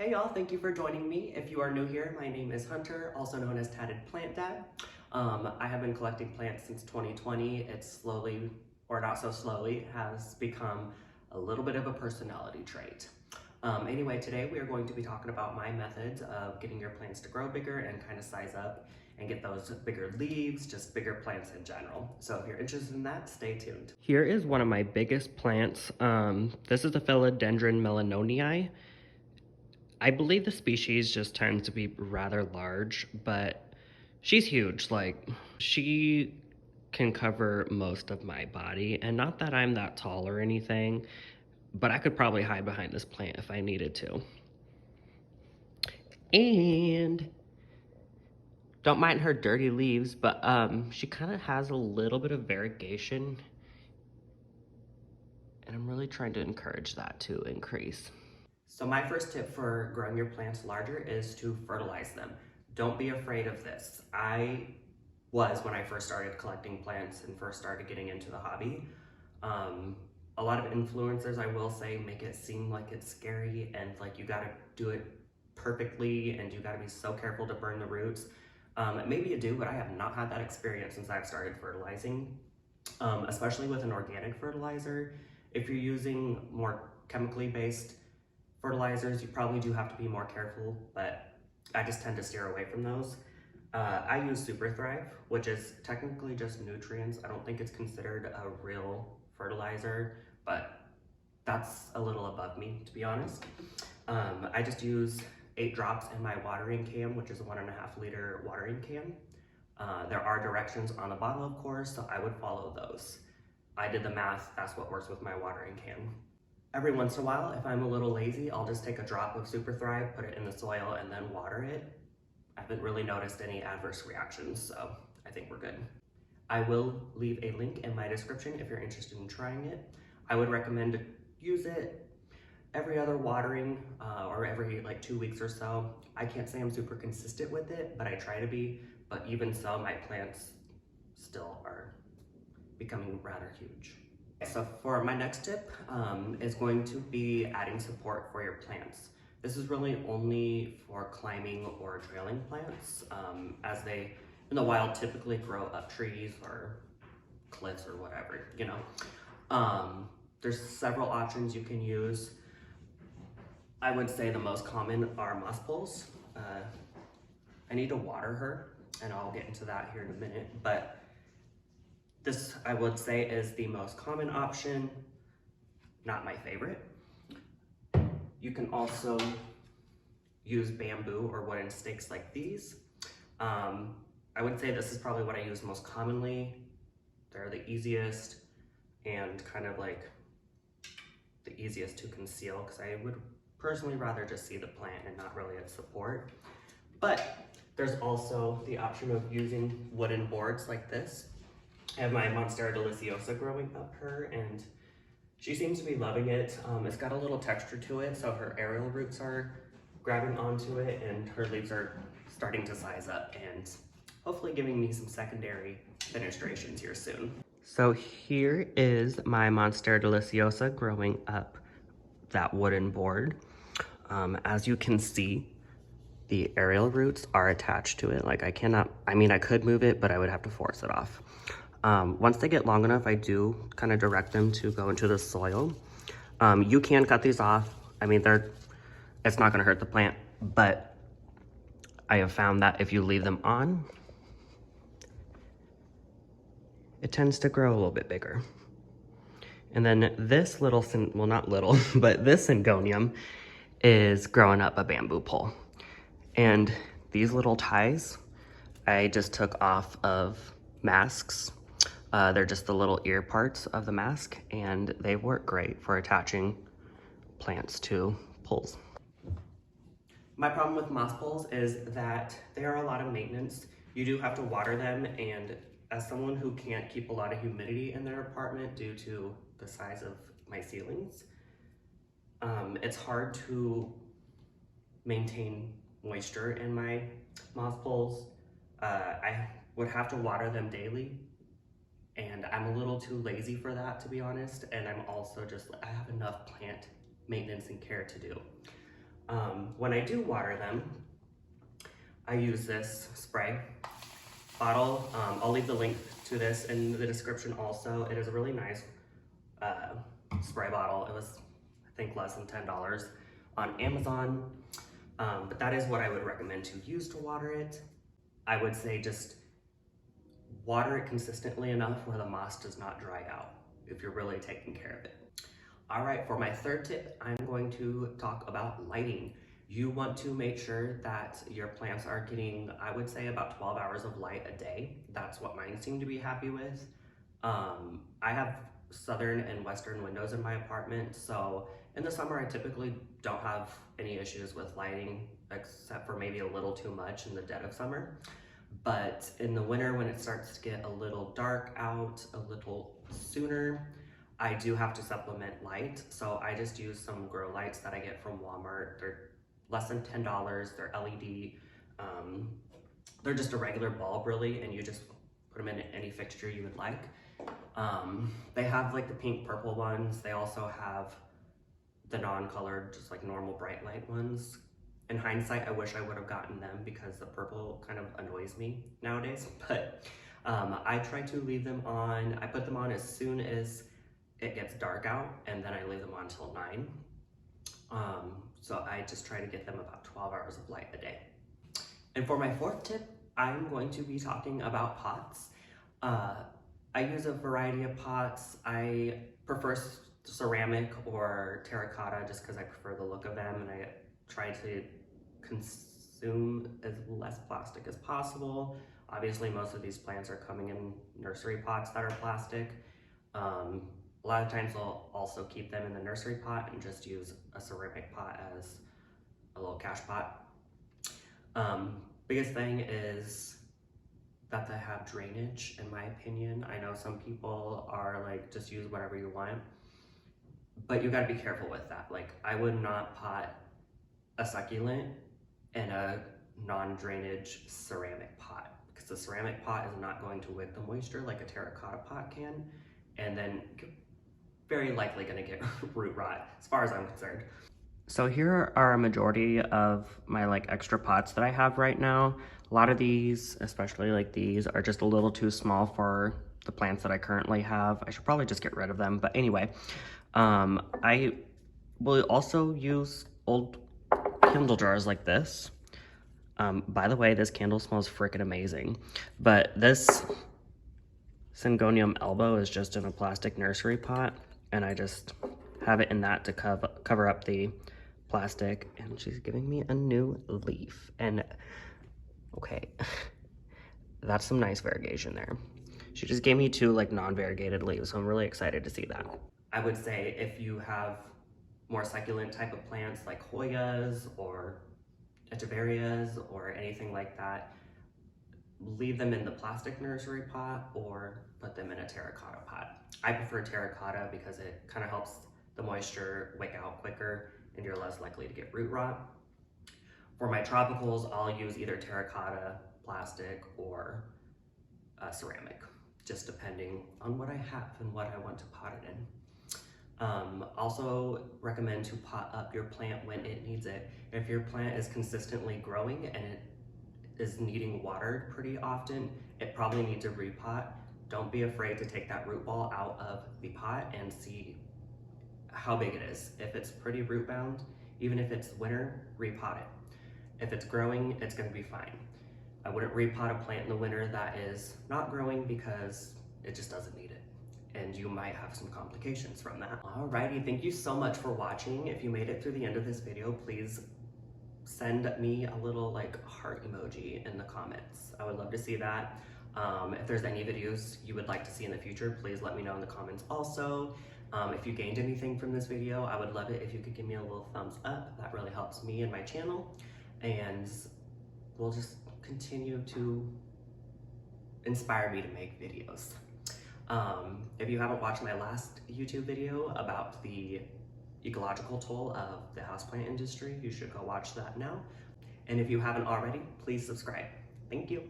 Hey y'all, thank you for joining me. If you are new here, my name is Hunter, also known as tatted-plant-dad. I have been collecting plants since 2020. It slowly, or not so slowly, has become a little bit of a personality trait. Anyway, today we are going to be talking about my methods of getting your plants to grow bigger and kind of size up and get those bigger leaves, just bigger plants in general. So if you're interested in that, stay tuned. Here is one of my biggest plants. This is the Philodendron melanonii. I believe the species just tends to be rather large, but she's huge. Like, she can cover most of my body, and not that I'm that tall or anything, but I could probably hide behind this plant if I needed to. And don't mind her dirty leaves, but she kind of has a little bit of variegation, and I'm really trying to encourage that to increase. So my first tip for growing your plants larger is to fertilize them. Don't be afraid of this. I was when I first started collecting plants and first started getting into the hobby. A lot of influencers, I will say, make it seem like it's scary and like you gotta do it perfectly and you gotta be so careful to burn the roots. Maybe you do, but I have not had that experience since I've started fertilizing, especially with an organic fertilizer. If you're using more chemically based fertilizers, you probably do have to be more careful, but I just tend to steer away from those. I use SuperThrive, which is technically just nutrients. I don't think it's considered a real fertilizer, but that's a little above me, to be honest. I just use 8 drops in my watering can, which is a 1.5 liter watering can. There are directions on the bottle, of course, so I would follow those. I did the math, that's what works with my watering can. Every once in a while, if I'm a little lazy, I'll just take a drop of SuperThrive, put it in the soil, and then water it. I haven't really noticed any adverse reactions, so I think we're good. I will leave a link in my description if you're interested in trying it. I would recommend to use it every other watering or every like 2 weeks or so. I can't say I'm super consistent with it, but I try to be. But even so, my plants still are becoming rather huge. So for my next tip is going to be adding support for your plants. This is really only for climbing or trailing plants, as they in the wild typically grow up trees or cliffs or whatever, you know. There's several options you can use. I would say the most common are moss poles. I need to water her, and I'll get into that here in a minute, but this, I would say, is the most common option, not my favorite. You can also use bamboo or wooden stakes like these. I would say this is probably what I use most commonly. They're the easiest and kind of like the easiest to conceal because I would personally rather just see the plant and not really its support. But there's also the option of using wooden boards like this. I have my Monstera deliciosa growing up her, and she seems to be loving it. It's got a little texture to it, so her aerial roots are grabbing onto it, and her leaves are starting to size up, and hopefully giving me some secondary fenestrations here soon. So here is my Monstera deliciosa growing up that wooden board. As you can see, the aerial roots are attached to it. Like I could move it, but I would have to force it off. Once they get long enough, I do kind of direct them to go into the soil. You can cut these off. I mean, it's not gonna hurt the plant, but I have found that if you leave them on, it tends to grow a little bit bigger. And then this little, well, not little, but this syngonium is growing up a bamboo pole. And these little ties, I just took off of masks. They're just the little ear parts of the mask, and they work great for attaching plants to poles. My problem with moss poles is that they are a lot of maintenance. You do have to water them, and as someone who can't keep a lot of humidity in their apartment due to the size of my ceilings, it's hard to maintain moisture in my moss poles. I would have to water them daily, and I'm a little too lazy for that, to be honest, and I'm also just, I have enough plant maintenance and care to do. When I do water them, I use this spray bottle. I'll leave the link to this in the description also. It is a really nice spray bottle. It was, I think, less than $10 on Amazon. But that is what I would recommend to use to water it. I would say just water it consistently enough where the moss does not dry out if you're really taking care of it. All right, for my third tip, I'm going to talk about lighting. You want to make sure that your plants are getting, I would say, about 12 hours of light a day. That's what mine seem to be happy with. I have southern and western windows in my apartment, so in the summer I typically don't have any issues with lighting, except for maybe a little too much in the dead of summer. But in the winter, when it starts to get a little dark out a little sooner, I do have to supplement light. So I just use some grow lights that I get from Walmart. They're less than $10, they're LED. They're just a regular bulb really, and you just put them in any fixture you would like. They have like the pink purple ones. They also have the non-colored, just like normal bright light ones. In hindsight, I wish I would have gotten them because the purple kind of annoys me nowadays, but I try to leave them on. I put them on as soon as it gets dark out, and then I leave them on until 9. So I just try to get them about 12 hours of light a day. And for my fourth tip, I'm going to be talking about pots. I use a variety of pots. I prefer ceramic or terracotta just because I prefer the look of them, and I try to consume as less plastic as possible. Obviously, most of these plants are coming in nursery pots that are plastic. A lot of times I'll also keep them in the nursery pot and just use a ceramic pot as a little cash pot. Biggest thing is that they have drainage, in my opinion. I know some people are like, just use whatever you want, but you gotta be careful with that. Like, I would not pot a succulent in a non-drainage ceramic pot, because the ceramic pot is not going to wick the moisture like a terracotta pot can, and then very likely gonna get root rot, as far as I'm concerned. So here are a majority of my like extra pots that I have right now. A lot of these, especially like these, are just a little too small for the plants that I currently have. I should probably just get rid of them, but anyway. I will also use old candle jars like this. By the way, this candle smells freaking amazing, but this Syngonium elbow is just in a plastic nursery pot, and I just have it in that to cover up the plastic. And she's giving me a new leaf, and okay, that's some nice variegation there. She just gave me 2 like non-variegated leaves, so I'm really excited to see that. I would say if you have more succulent type of plants like Hoyas or Echeverias or anything like that, leave them in the plastic nursery pot or put them in a terracotta pot. I prefer terracotta because it kind of helps the moisture wick out quicker and you're less likely to get root rot. For my tropicals, I'll use either terracotta, plastic, or ceramic, just depending on what I have and what I want to pot it in. Also recommend to pot up your plant when it needs it. If your plant is consistently growing and it is needing watered pretty often, it probably needs a repot. Don't be afraid to take that root ball out of the pot and see how big it is. If it's pretty root bound, even if it's winter, repot it. If it's growing, it's gonna be fine. I wouldn't repot a plant in the winter that is not growing because it just doesn't need it, and you might have some complications from that. Alrighty, thank you so much for watching. If you made it through the end of this video, please send me a little like heart emoji in the comments. I would love to see that. If there's any videos you would like to see in the future, please let me know in the comments also. If you gained anything from this video, I would love it if you could give me a little thumbs up. That really helps me and my channel, and we'll just continue to inspire me to make videos. If you haven't watched my last YouTube video about the ecological toll of the houseplant industry, you should go watch that now. And if you haven't already, please subscribe. Thank you.